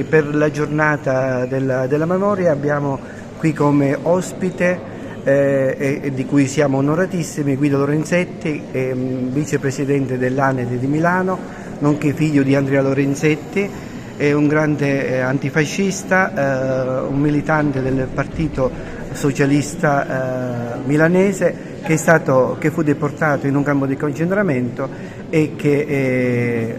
per la giornata della memoria abbiamo qui come ospite di cui siamo onoratissimi Guido Lorenzetti, vicepresidente dell'ANED di Milano, nonché figlio di Andrea Lorenzetti, è un grande antifascista, un militante del Partito Socialista milanese che fu deportato in un campo di concentramento e che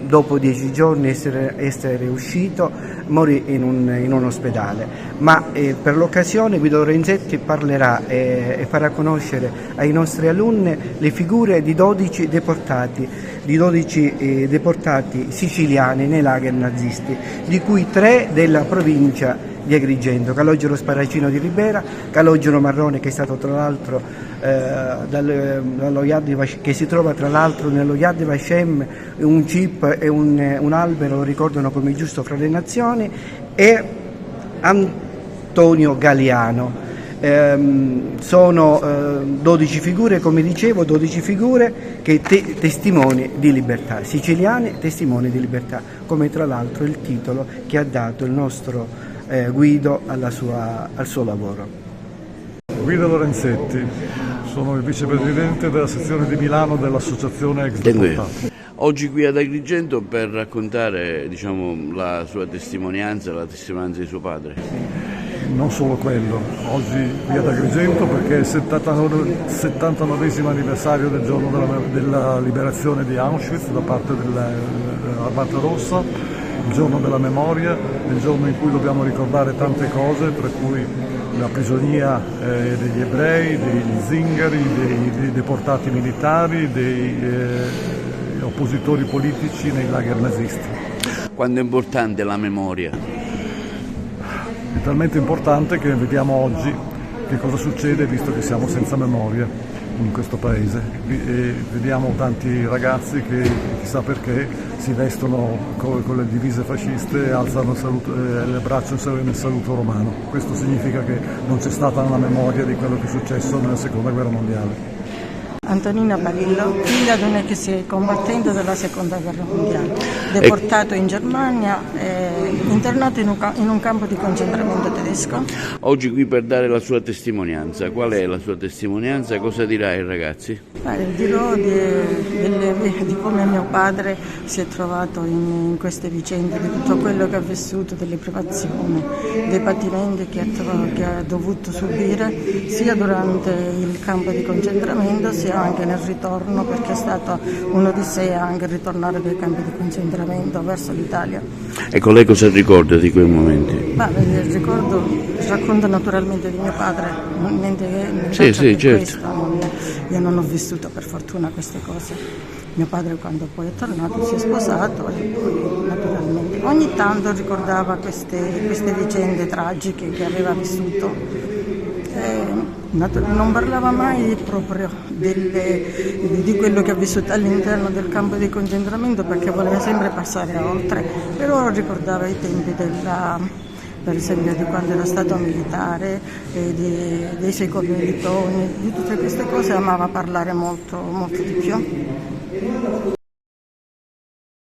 dopo 10 giorni essere uscito morì in un ospedale. Ma per l'occasione Guido Lorenzetti parlerà e farà conoscere ai nostri alunni le figure di 12 deportati siciliani nei lager nazisti, di cui 3 della provincia di Agrigento: Calogero Sparacino di Ribera, Calogero Marrone, che è stato tra l'altro che si trova tra l'altro nello Yad Vashem, un cip e un albero lo ricordano come giusto fra le nazioni, e Antonio Galiano. Sono 12 figure, come dicevo, 12 figure che testimoni di libertà, siciliani testimoni di libertà, come tra l'altro il titolo che ha dato il nostro Guido al suo lavoro. Guido Lorenzetti, sono il vicepresidente della sezione di Milano dell'associazione Ex Deportati. Oggi qui ad Agrigento per raccontare, la sua testimonianza, la testimonianza di suo padre. Non solo quello, oggi qui ad Agrigento perché è il 79° anniversario del giorno della liberazione di Auschwitz da parte dell'Armata Rossa, il giorno della memoria, il giorno in cui dobbiamo ricordare tante cose, tra cui la prigionia degli ebrei, degli zingari, dei deportati militari, dei oppositori politici nei lager nazisti. Quanto è importante la memoria? È talmente importante che vediamo oggi che cosa succede visto che siamo senza memoria in questo paese. E vediamo tanti ragazzi che chissà perché si vestono con le divise fasciste e alzano le braccia nel saluto romano. Questo significa che non c'è stata una memoria di quello che è successo nella Seconda Guerra Mondiale. Antonina Barillo, figlia di un ex combattente della Seconda Guerra Mondiale, deportato in Germania e internato in un campo di concentramento tedesco. Oggi qui per dare la sua testimonianza. Qual è la sua testimonianza? Cosa dirà ai ragazzi? Dirò di come mio padre si è trovato in queste vicende, di tutto quello che ha vissuto, delle privazioni, dei patimenti che ha dovuto subire sia durante il campo di concentramento sia anche nel ritorno, perché è stato un'odissea anche ritornare dai campi di concentramento verso l'Italia. Ecco, lei cosa ricorda di quei momenti? Racconto naturalmente di mio padre, niente sì, certo. Questo, io non ho vissuto per fortuna queste cose. Mio padre quando poi è tornato si è sposato e poi naturalmente ogni tanto ricordava queste vicende tragiche che aveva vissuto. Non parlava mai proprio di quello che ha vissuto all'interno del campo di concentramento, perché voleva sempre passare oltre, però ricordava i tempi per esempio di quando era stato militare, dei suoi commilitoni, di tutte queste cose amava parlare molto, molto di più.